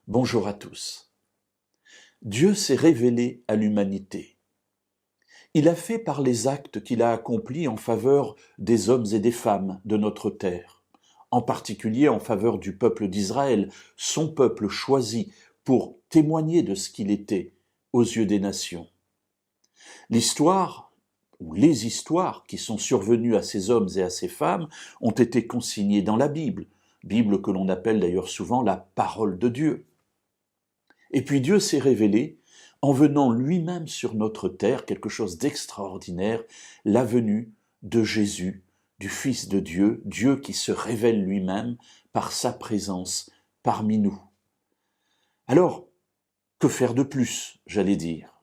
Bonjour à tous. Dieu s'est révélé à l'humanité. Il a fait par les actes qu'il a accomplis en faveur des hommes et des femmes de notre terre, en particulier en faveur du peuple d'Israël, son peuple choisi pour témoigner de ce qu'il était aux yeux des nations. L'histoire, ou les histoires qui sont survenues à ces hommes et à ces femmes ont été consignées dans la Bible que l'on appelle d'ailleurs souvent la parole de Dieu. Et puis Dieu s'est révélé en venant lui-même sur notre terre, quelque chose d'extraordinaire, la venue de Jésus, du Fils de Dieu, Dieu qui se révèle lui-même par sa présence parmi nous. Alors, que faire de plus, j'allais dire?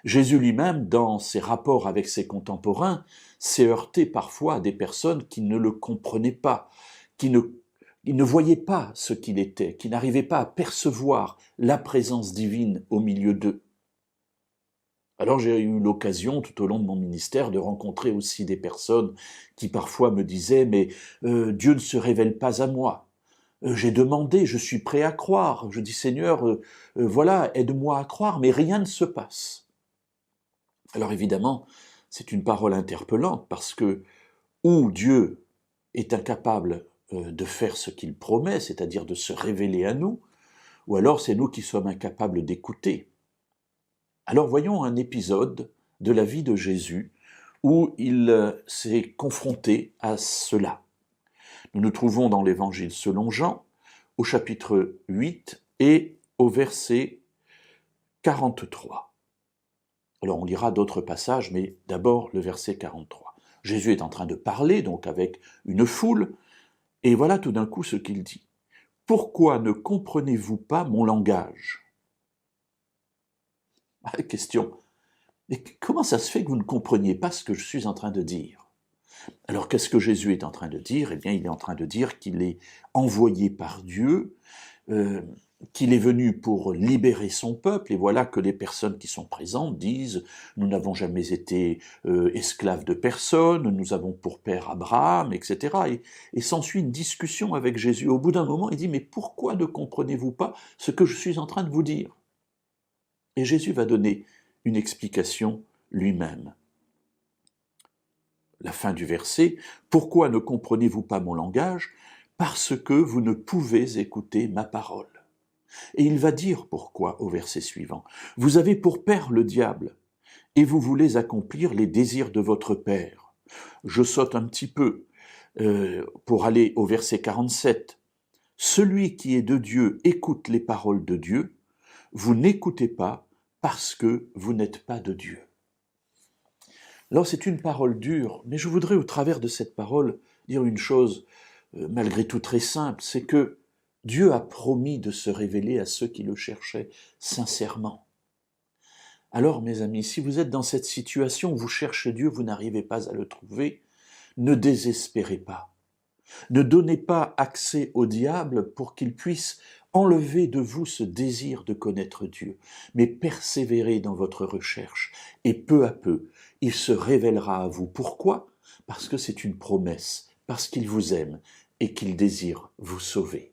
Jésus lui-même, dans ses rapports avec ses contemporains, s'est heurté parfois à des personnes qui ne le comprenaient pas, qui ne voyaient pas ce qu'il était, qui n'arrivaient pas à percevoir la présence divine au milieu d'eux. Alors j'ai eu l'occasion tout au long de mon ministère de rencontrer aussi des personnes qui parfois me disaient « mais Dieu ne se révèle pas à moi ». J'ai demandé, je suis prêt à croire. Je dis Seigneur, voilà, aide-moi à croire, mais rien ne se passe. Alors évidemment, c'est une parole interpellante parce que ou Dieu est incapable de faire ce qu'il promet, c'est-à-dire de se révéler à nous, ou alors c'est nous qui sommes incapables d'écouter. Alors voyons un épisode de la vie de Jésus où il s'est confronté à cela. Nous nous trouvons dans l'Évangile selon Jean, au chapitre 8 et au verset 43. Alors on lira d'autres passages, mais d'abord le verset 43. Jésus est en train de parler, donc avec une foule, et voilà tout d'un coup ce qu'il dit. « Pourquoi ne comprenez-vous pas mon langage ?» Question. Mais comment ça se fait que vous ne compreniez pas ce que je suis en train de dire? Alors qu'est-ce que Jésus est en train de dire? Eh bien, il est en train de dire qu'il est envoyé par Dieu, qu'il est venu pour libérer son peuple, et voilà que les personnes qui sont présentes disent « Nous n'avons jamais été esclaves de personne, nous avons pour père Abraham, etc. » Et s'ensuit une discussion avec Jésus. Au bout d'un moment, il dit « Mais pourquoi ne comprenez-vous pas ce que je suis en train de vous dire ?» Et Jésus va donner une explication lui-même. La fin du verset, « Pourquoi ne comprenez-vous pas mon langage? Parce que vous ne pouvez écouter ma parole. » Et il va dire pourquoi au verset suivant. « Vous avez pour père le diable, et vous voulez accomplir les désirs de votre père. » Je saute un petit peu pour aller au verset 47. « Celui qui est de Dieu écoute les paroles de Dieu. Vous n'écoutez pas parce que vous n'êtes pas de Dieu. » Alors c'est une parole dure, mais je voudrais au travers de cette parole dire une chose malgré tout très simple, c'est que Dieu a promis de se révéler à ceux qui le cherchaient sincèrement. Alors mes amis, si vous êtes dans cette situation où vous cherchez Dieu, vous n'arrivez pas à le trouver, ne désespérez pas. Ne donnez pas accès au diable pour qu'il puisse enlever de vous ce désir de connaître Dieu, mais persévérez dans votre recherche et peu à peu, il se révélera à vous. Pourquoi? Parce que c'est une promesse, parce qu'il vous aime et qu'il désire vous sauver.